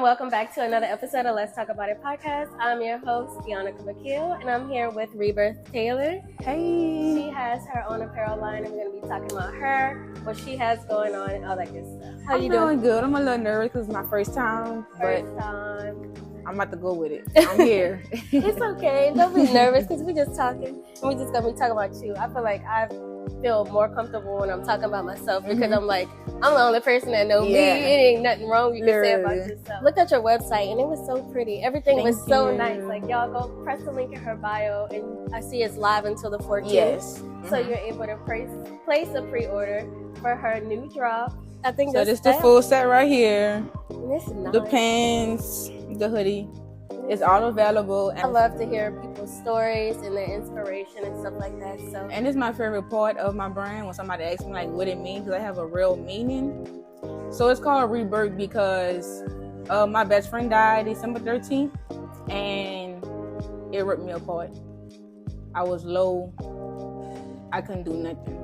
welcome back to another episode of Let's Talk About It podcast. I'm your host, Deanna McKeel, and I'm here with Rebirth Taylor. Hey. She has her own apparel line, and we're going to be talking about her, what she has going on, and all that good stuff. How you doing? Doing good. I'm a little nervous because it's my first time, but I'm about to go with it. I'm here. It's okay. Don't be nervous because we're just talking, and we're just going to be talking about you. I feel like I feel more comfortable when I'm talking about myself because I'm like, I'm the only person that knows me. It ain't nothing wrong you can say about yourself. Look at your website and it was so pretty. Everything was so nice. Like, y'all go press the link in her bio and I see it's live until the 14th. Yes. So you're able to place a pre-order for her new drop. I think so. This is the full set right here. This is nice. The pants, the hoodie. It's all available. And I love to hear people's stories and their inspiration and stuff like that. So, and it's my favorite part of my brand when somebody asks me like what it means, because I have a real meaning. So it's called Rebirth because my best friend died December 13th, and it ripped me apart. I was low. I couldn't do nothing.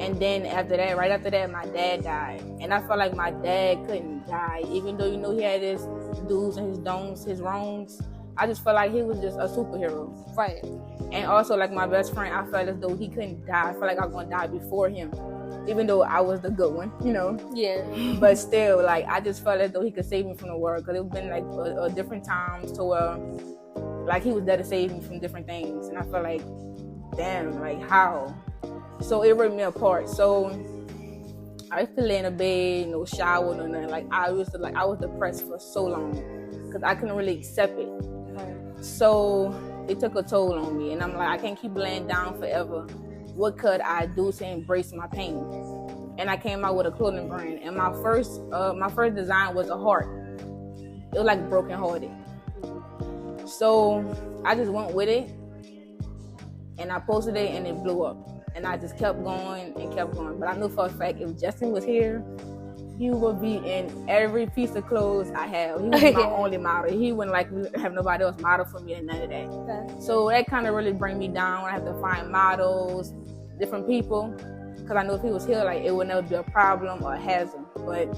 And then right after that, my dad died. And I felt like my dad couldn't die. Even though, he had his do's and his don'ts, his wrongs. I just felt like he was just a superhero. Right. And also, like my best friend, I felt as though he couldn't die. I felt like I was going to die before him. Even though I was the good one, Yeah. But still, like, I just felt as though he could save me from the world. Because it's been, like, a different times to where, like, he was there to save me from different things. And I felt like, damn, like, how? So it ripped me apart. So I used to lay in a bed, no shower, no nothing. Like I was depressed for so long because I couldn't really accept it. So it took a toll on me, and I'm like, I can't keep laying down forever. What could I do to embrace my pain? And I came out with a clothing brand, and my first design was a heart. It was like brokenhearted. So I just went with it, and I posted it, and it blew up. And I just kept going and kept going. But I knew for a fact if Justin was here, he would be in every piece of clothes I have. He was my only model. He wouldn't have nobody else model for me and none of that. Okay. So that kind of really bring me down. I have to find models, different people. Because I know if he was here, like, it would never be a problem or a hazard. But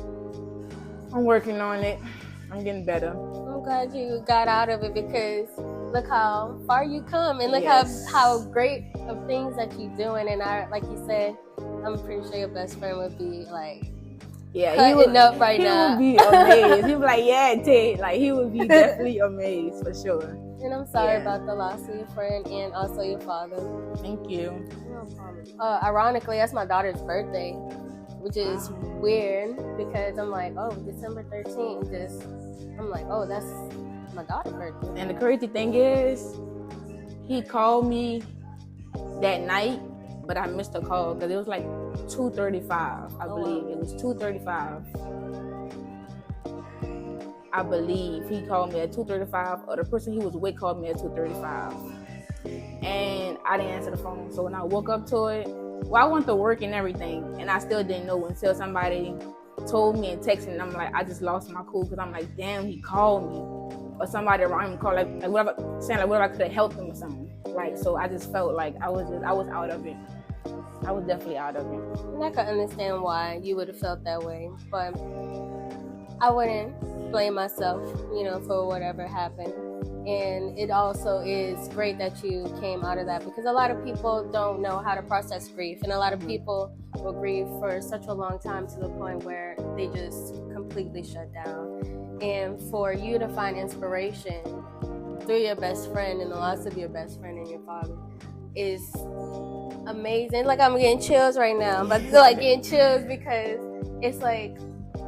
I'm working on it. I'm getting better. I'm glad you got out of it because look how far you come and look how great of things that you're doing. And like you said, I'm pretty sure your best friend would be like, cutting up right now. He would be amazed. He'd be like, yeah, Ted. Like, he would be definitely amazed for sure. And I'm sorry about the loss of your friend and also your father. Thank you. No problem. Ironically, that's my daughter's birthday, which is weird because I'm like, oh, December 13th. I'm like, oh, that's my daughter's birthday. And the crazy thing is, he called me that night, but I missed a call because it was like 2:35. I believe it was 2:35. I believe he called me at 2:35, or the person he was with called me at 2:35, and I didn't answer the phone. So when I woke up to it, I went to work and everything, and I still didn't know until somebody told me and texted me. And I'm like, I just lost my cool because I'm like, damn, he called me. Or somebody around him called, like whatever, saying like whatever I could have helped him or something. Like, so I just felt like I was out of it. I was definitely out of it. And I can understand why you would have felt that way, but I wouldn't blame myself, for whatever happened. And it also is great that you came out of that because a lot of people don't know how to process grief, and a lot of people will grieve for such a long time to the point where they just completely shut down. And for you to find inspiration through your best friend and the loss of your best friend and your father is amazing. Like, I'm getting chills right now, but getting chills because it's like,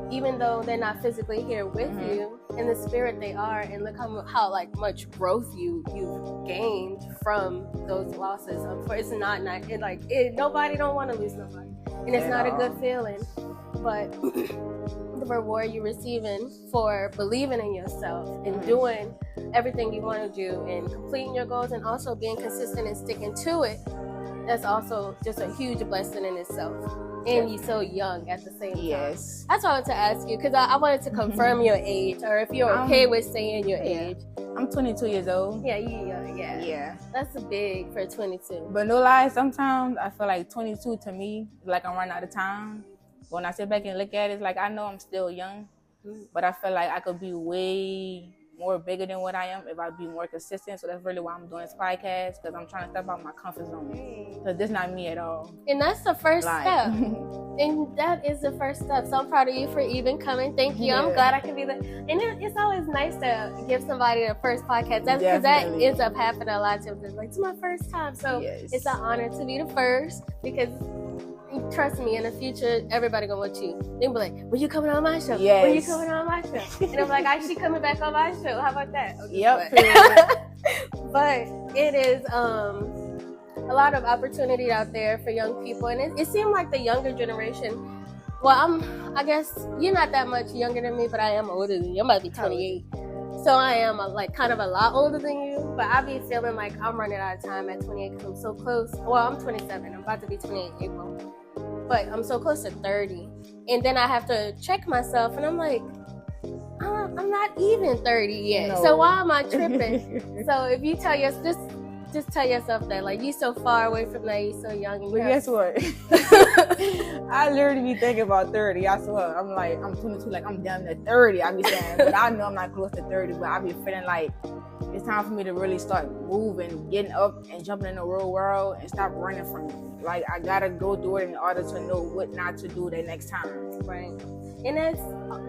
even though they're not physically here with you, in the spirit they are, and look how much growth you've gained from those losses. It's nobody don't want to lose nobody, and it's not a good feeling, but the reward you're receiving for believing in yourself and doing everything you want to do and completing your goals and also being consistent and sticking to it, that's also just a huge blessing in itself. And you're so young at the same time. Yes. That's what I wanted to ask you because I wanted to confirm your age, or if you're okay with saying your age. I'm 22 years old. Yeah, you're young. Yeah. That's big for 22. But no lie, sometimes I feel like 22 to me, like I'm running out of time. When I sit back and look at it, it's like I know I'm still young. but I feel like I could be way more bigger than what I am if I be more consistent. So that's really why I'm doing this podcast, because I'm trying to step out my comfort zone, because this not me at all. And that's the first step. And that is the first step. So I'm proud of you for even coming. Thank you. I'm glad I can be there. And it's always nice to give somebody the first podcast. That's because that ends up happening a lot of times. It's like, it's my first time. So it's an honor to be the first, because trust me, in the future, everybody gonna want you. They be like, when you coming on my show? Yes. When you coming on my show? And I'm like, I should coming back on my show. How about that? Okay, Yep. but it is a lot of opportunity out there for young people, and it seemed like the younger generation. Well, I guess you're not that much younger than me, but I am older than you. I'm about to be 28. So I am kind of a lot older than you, but I be feeling like I'm running out of time at 28 because I'm so close. Well, I'm 27. I'm about to be 28 in April. But I'm so close to 30. And then I have to check myself, and I'm like, I'm not even 30 yet. No. So why am I tripping? So if you tell yourself, just tell yourself that, like, you're so far away from that, you're so young. But guess what? I literally be thinking about 30. I swear. I'm like, I'm 22, like, I'm down to 30. I be saying, but I know I'm not close to 30, but I be feeling like it's time for me to really start moving, getting up and jumping in the real world and stop running from it. Like, I gotta go through it in order to know what not to do the next time. Right. And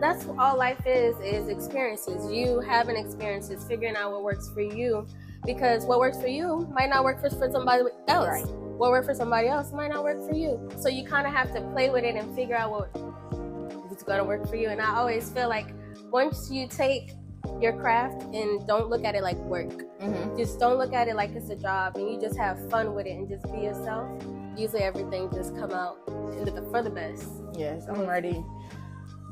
that's all life is experiences. You having experiences, figuring out what works for you. Because what works for you might not work for somebody else. Right. What works for somebody else might not work for you. So you kind of have to play with it and figure out what's going to work for you. And I always feel like once you take your craft and don't look at it like work, just don't look at it like it's a job, and you just have fun with it and just be yourself, usually everything just come out for the best. Yes, I'm ready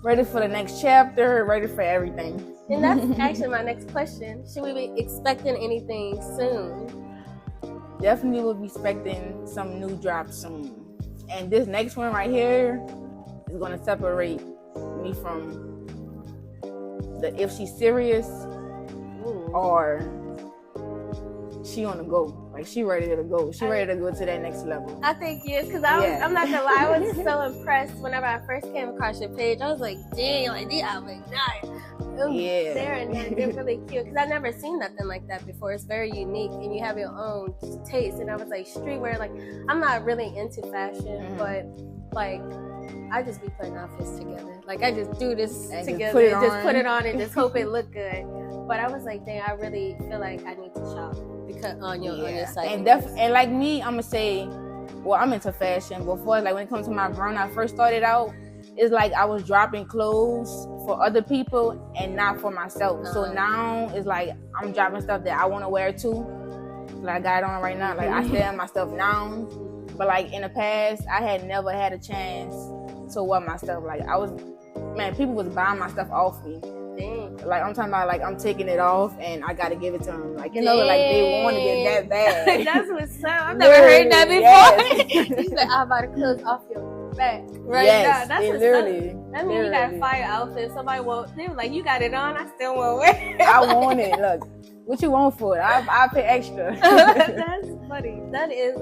for the next chapter, ready for everything. And that's actually my next question. Should we be expecting anything soon? Definitely will be expecting some new drops soon. And this next one right here is going to separate me from if she's serious or she on the go. Like, she ready to go. She ready to go to that next level. I think yes, because I'm not gonna lie, I was so impressed whenever I first came across your page. I was like, dang, like these outfits nice. They're really cute, because I've never seen nothing like that before. It's very unique, and you have your own taste. And I was like, streetwear, like, I'm not really into fashion, but like, I just be putting outfits together. Like, I just do this and together, just put it on and just hope it look good. But I was like, dang, I really feel like I need to shop because on your site. And like me, I'm gonna say, well, I'm into fashion. Before, like, when it comes to my brand, I first started out, it's like I was dropping clothes for other people and not for myself. So now it's like I'm dropping stuff that I want to wear too. Like, I got it on right now. Like, I stay on my stuff now. But like in the past, I had never had a chance to wear my stuff. Like, people was buying my stuff off me. Dang. Like, I'm talking about, like, I'm taking it off and I gotta give it to them. Like, you know, like, they wanted it that bad. That's what's up. I've never heard that before. Yes. You said, I'm about to close off your back right now. That's what's up. That means you got a fire outfit. Somebody they were like, you got it on, I still won't wear it. I want it. Look, what you want for it? I'll pay extra. That's funny. That is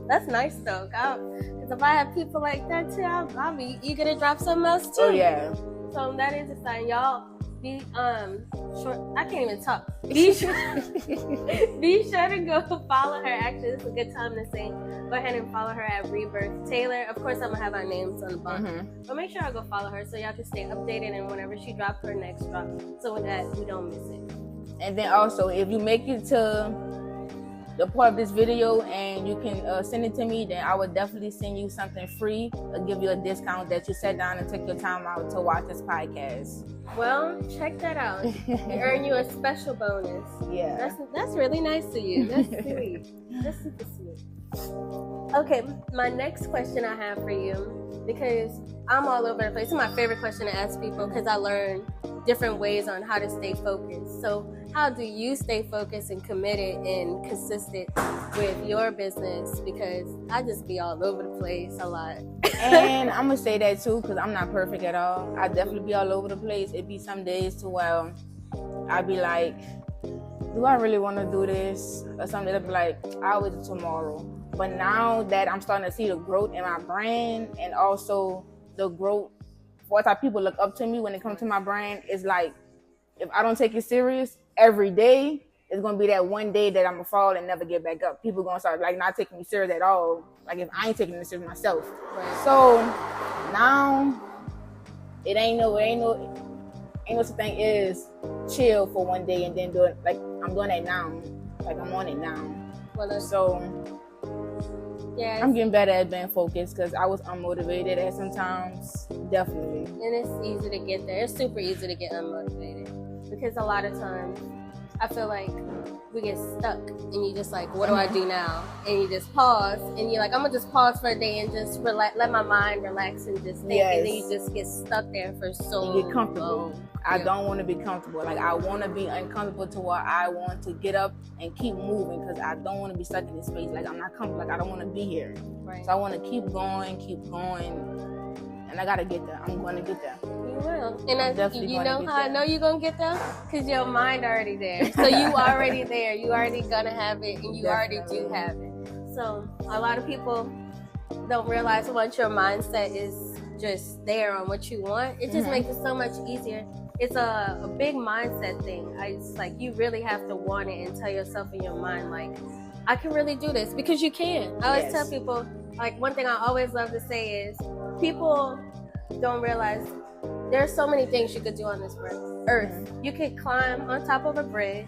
that's nice though. Because if I have people like that too, I'll be eager to drop something else too. Oh yeah. So that is a sign, y'all. Be short. I can't even talk. Be sure to go follow her. Actually, this is a good time to say, go ahead and follow her at Rebirth Taylor. Of course, I'm gonna have our names on the bottom, but make sure I go follow her so y'all can stay updated and whenever she drops her next drop, so that we don't miss it. And then also, if you make it to the part of this video and you can send it to me, then I would definitely send you something free or give you a discount that you sat down and took your time out to watch this podcast. Well, check that out. And earn you a special bonus. Yeah. That's really nice of you. That's sweet. That's super sweet. Okay, my next question I have for you, because I'm all over the place. It's my favorite question to ask people because I learn different ways on how to stay focused. So how do you stay focused and committed and consistent with your business? Because I just be all over the place a lot. And I'm going to say that too, because I'm not perfect at all. I definitely be all over the place. It be some days to where I be like, do I really want to do this? Or something that be like, I'll wait till tomorrow. But now that I'm starting to see the growth in my brand and also the growth for what type of people look up to me when it comes to my brand, is like, if I don't take it serious every day, it's gonna be that one day that I'm gonna fall and never get back up. People gonna start like not taking me serious at all. Like if I ain't taking it serious myself. Right. So now it ain't no such thing as chill for one day and then do it. Like I'm doing that now. Like I'm on it now. Well, so yeah, I'm getting better at being focused because I was unmotivated at sometimes. Definitely. And it's easy to get there. It's super easy to get unmotivated because a lot of times I feel like we get stuck and you just like, what do I do now? And you just pause and you're like, I'm gonna just pause for a day and just relax, let my mind relax and just think. Yes. And then you just get stuck there for so long. You get comfortable. I don't want to be comfortable. Like I want to be uncomfortable to where I want to get up and keep moving because I don't want to be stuck in this space. Like I'm not comfortable. Like I don't want to be here. Right. So I want to keep going, and I gotta get there. I'm going to get there. You will. And you know how I know you're going to get there? Because your mind already there. So you already there. You already going to have it, and you already do have it. So a lot of people don't realize once your mindset is just there on what you want, it just makes it so much easier. It's a big mindset thing. It's like you really have to want it and tell yourself in your mind, like, I can really do this, because you can. I always tell people, like, one thing I always love to say is, people don't realize there's so many things you could do on this earth. You could climb on top of a bridge,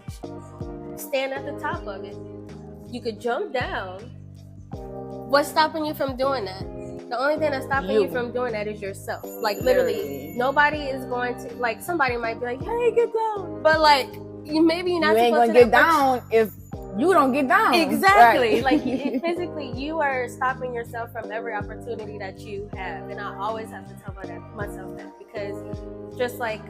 stand at the top of it. You could jump down. What's stopping you from doing that? The only thing that's stopping you from doing that is yourself. Like, literally, nobody is going to, like, somebody might be like, hey, get down. But, like, maybe you're not supposed to. You ain't going to get down if you don't get down. Exactly. Right. Like, physically, you are stopping yourself from every opportunity that you have. And I always have to tell myself that, because just like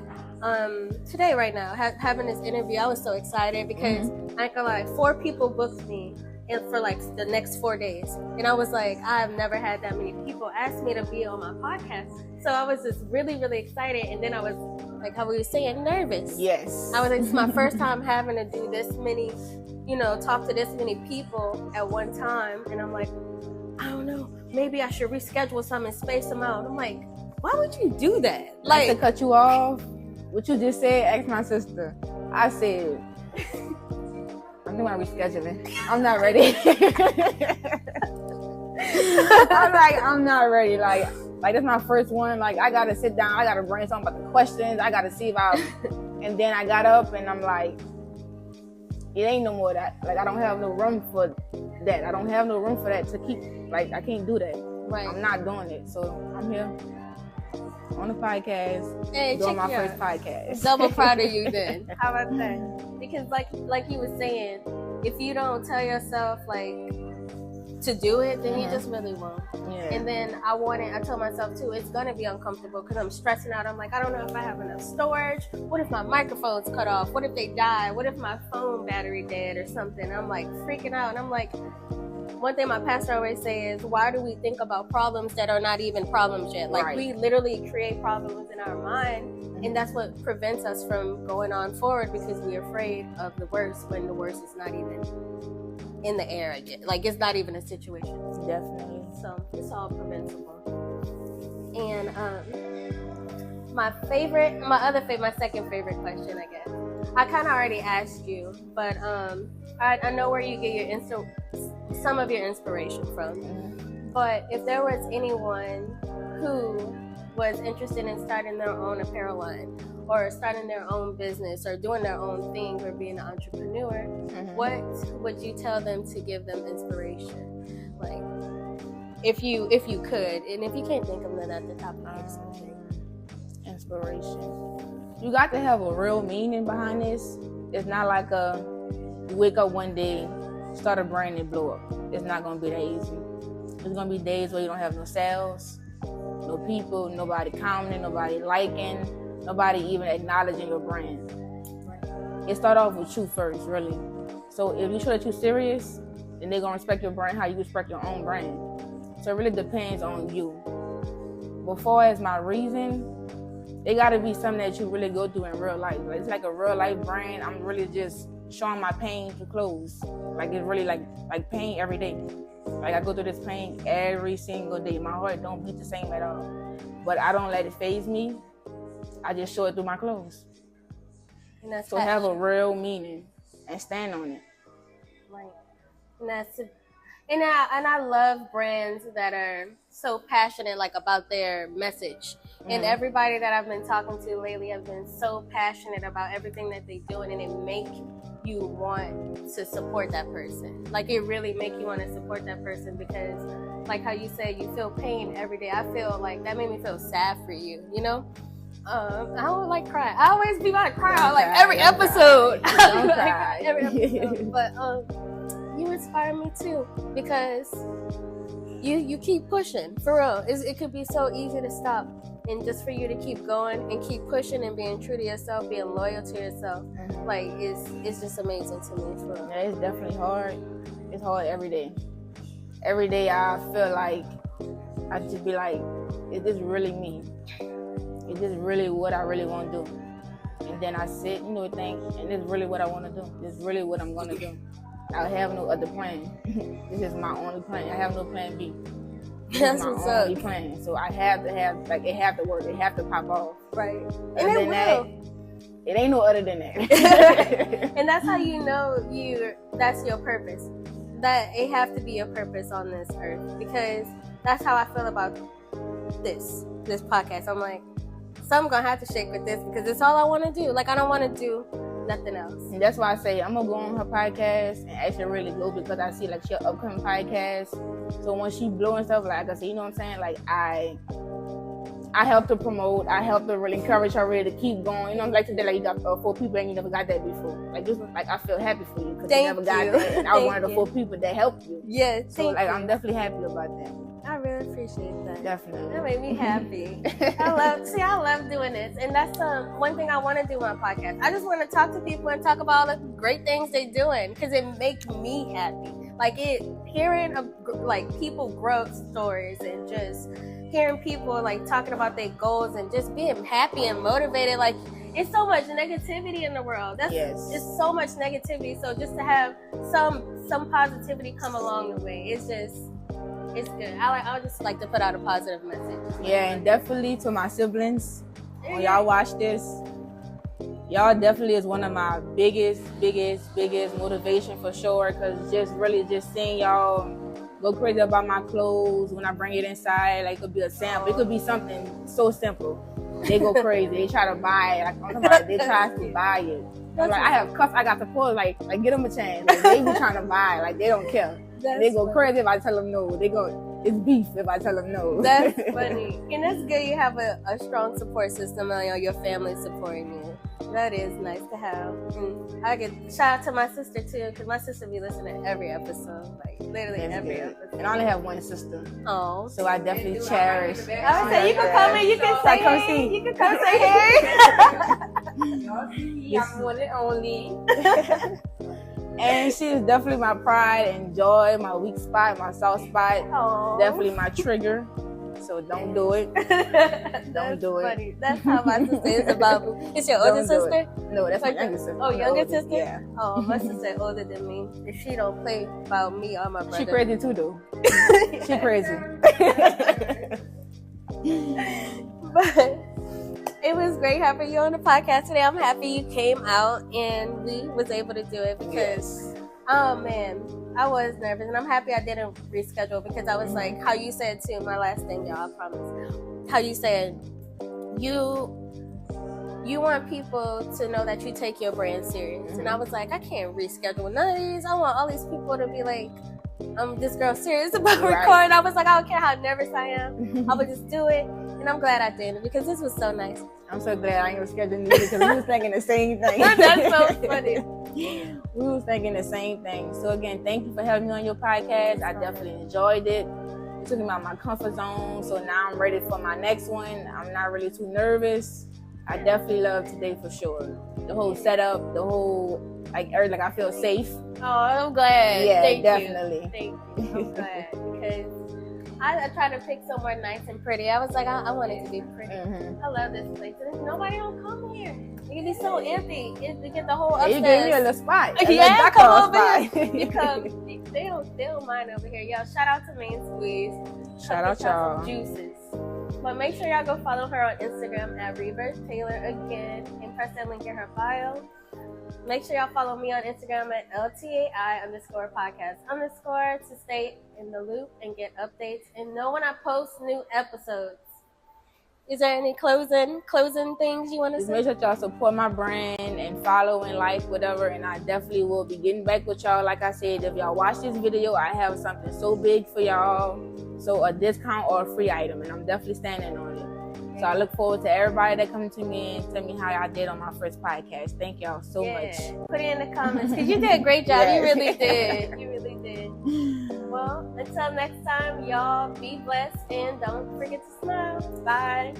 today right now, having this interview, I was so excited because I ain't gonna lie, 4 people booked me for like the next 4 days. And I was like, I've never had that many people ask me to be on my podcast. So I was just really, really excited. And then I was, like how we were saying, nervous. Yes. I was like, it's my first time having to do this many, talk to this many people at one time. And I'm like, I don't know, maybe I should reschedule some and space them out. I'm like, why would you do that? Like, to cut you off, what you just said, ask my sister. I said, I'm doing rescheduling. I'm not ready. I'm like, I'm not ready. Like that's my first one. Like, I gotta sit down. I gotta brainstorm about the questions. I gotta see if and then I got up and I'm like, it ain't no more of that. Like, I don't have no room for that. I don't have no room for that to keep. Like, I can't do that. Right. I'm not doing it. So I'm here on the podcast, doing my first podcast. Double proud of you then. How about that? Because like you were saying, if you don't tell yourself like to do it, then you just really won't. Yeah. And then I told myself too, it's gonna be uncomfortable because I'm stressing out. I'm like, I don't know if I have enough storage. What if my microphone's cut off? What if they die? What if my phone battery dead or something? I'm like freaking out, and I'm like, one thing my pastor always says is, why do we think about problems that are not even problems yet? Like, we literally create problems in our mind, and that's what prevents us from going on forward, because we're afraid of the worst when the worst is not even in the air yet. Like, it's not even a situation. Definitely. So it's all preventable. And my second favorite question, I guess, I kind of already asked you, but I know where you get some of your inspiration from. But if there was anyone who was interested in starting their own apparel line, or starting their own business, or doing their own thing, or being an entrepreneur, what would you tell them to give them inspiration? Like, if you could, and if you can't think of it at the top of your head, something. Inspiration. You got to have a real meaning behind this. It's not like you wake up one day, start a brand and blow up. It's not going to be that easy. There's going to be days where you don't have no sales, no people, nobody commenting, nobody liking, nobody even acknowledging your brand. It starts off with you first, really. So if you show that you're serious, then they're going to respect your brand how you respect your own brand. So it really depends on you. But far as my reason, it got to be something that you really go through in real life. Like, it's like a real life brand. I'm really just showing my pain through clothes. Like, it's really like pain every day. Like, I go through this pain every single day. My heart don't beat the same at all. but I don't let it faze me. I just show it through my clothes. And that's So have a real meaning and stand on it. Right. And that's it. And I love brands that are so passionate like about their message. And everybody that I've been talking to lately have been so passionate about everything that they're doing, and it make you want to support that person. Like it really make you want to support that person, because like how you said, you feel pain every day. I feel like that made me feel sad for you, you know? I don't like crying. I always be about to cry like every episode. Don't cry. Every episode. But you inspire me too, because you keep pushing for real. It could be so easy to stop, and just for you to keep going and keep pushing and being true to yourself, being loyal to yourself, like it's just amazing to me for real. Yeah, it's definitely hard. It's hard every day. Every day I feel like I just be like, is this really me? Is this really what I really want to do? And then I sit, think, and this is really what I want to do. This is really what I'm going to do. I have no other plan. This is my only plan. I have no plan B. This That's is my what's only up. plan. So I have to have, like, it have to work. It have to pop off. Right. Other And it than that, will. it ain't no other than that. And that's how you know that's your purpose. That it have to be your purpose on this earth, because that's how I feel about this podcast. I'm like, something gonna have to shake with this, because it's all I want to do. Like, I don't want to do nothing else. And that's why I say I'm gonna go on her podcast and actually really go, because I see like she upcoming podcast. So when she blow and stuff, like I say, you know what I'm saying? Like I help to promote, I help to really encourage her really to keep going. You know, like today, like you got 4 people and you never got that before. Like this, like I feel happy for you because you never got that, and I was one of the 4 people that helped you. Yeah, so like I'm definitely happy about that. I really appreciate that. Definitely. That made me happy. I love doing this. And that's one thing I want to do on podcast. I just want to talk to people and talk about all the great things they're doing, because it makes me happy. Like hearing like people growth stories, and just hearing people like talking about their goals and just being happy and motivated. Like, it's so much negativity in the world. It's so much negativity. So just to have some positivity come along the way, it's good. I just like to put out a positive message. Yeah, and definitely to my siblings, when y'all watch this, y'all definitely is one of my biggest motivation for sure. Cause just seeing y'all go crazy about my clothes when I bring it inside. Like, it could be a sample, it could be something so simple. They go crazy. They try to buy it. Like, they try to buy it. Like, I have cuffs I got to pull. Like get them a chance. Like, they be trying to buy. Like, they don't care. They go crazy if I tell them no. It's beef if I tell them no. That's funny. And that's good. You have a strong support system, and your family supporting you. That is nice to have. And I get shout out to my sister too, because my sister be listening to every episode, like literally every episode. And I only have one sister. Oh, so I definitely cherish. I would say you can come in. You can say hey. You can come say hey. I'm one and only. And she is definitely my pride and joy, my weak spot, my soft spot. Aww. Definitely my trigger. So don't do it. Don't do funny. it. That's how my sister is about me. It's your older sister? No, that's my younger sister. Oh, younger sister? Yeah. Oh, my sister older than me. If she don't play about me or my brother. She crazy too, though. She crazy. But it was great having you on the podcast today. I'm happy you came out and we was able to do it, because oh man, I was nervous, and I'm happy I didn't reschedule, because I was like, how you said too, my last thing, y'all, I promise. How you said you want people to know that you take your brand serious. And I was like, I can't reschedule none of these. I want all these people to be like, this girl serious about recording. I was like, I don't care how nervous I am. I would just do it. And I'm glad I did it, because this was so nice. I'm so glad I ain't rescheduling you, because we was thinking the same thing. That's so funny. We was thinking the same thing. So again, thank you for having me on your podcast. I definitely enjoyed it. It took me out of my comfort zone. So now I'm ready for my next one. I'm not really too nervous. I definitely love today for sure. The whole setup, the whole, like I feel safe. Oh, I'm glad. Yeah, Thank definitely. You. Thank you. I'm glad, because I tried to pick somewhere nice and pretty. I was like, I want it to be pretty. Mm-hmm. I love this place. Nobody don't come here. It can be so empty. You get the whole upstairs. You gave me a little spot. Yeah, come over here. You come. They don't mind over here. Y'all, shout out to Main Squeeze. Shout out y'all. Juices. But make sure y'all go follow her on Instagram at Rebirth Taylor again, and press that link in her bio. Make sure y'all follow me on Instagram at LTAI_podcast_ to stay in the loop and get updates and know when I post new episodes. Is there any closing things you want to say? Make sure y'all support my brand and follow and like whatever, and I definitely will be getting back with y'all. Like I said, if y'all watch this video, I have something so big for y'all, so a discount or a free item, and I'm definitely standing on it. So I look forward to everybody that comes to me and tell me how y'all did on my first podcast. Thank y'all so much. Put it in the comments because you did a great job. You really did. You really did. Well, until next time, y'all be blessed and don't forget to smile. Bye.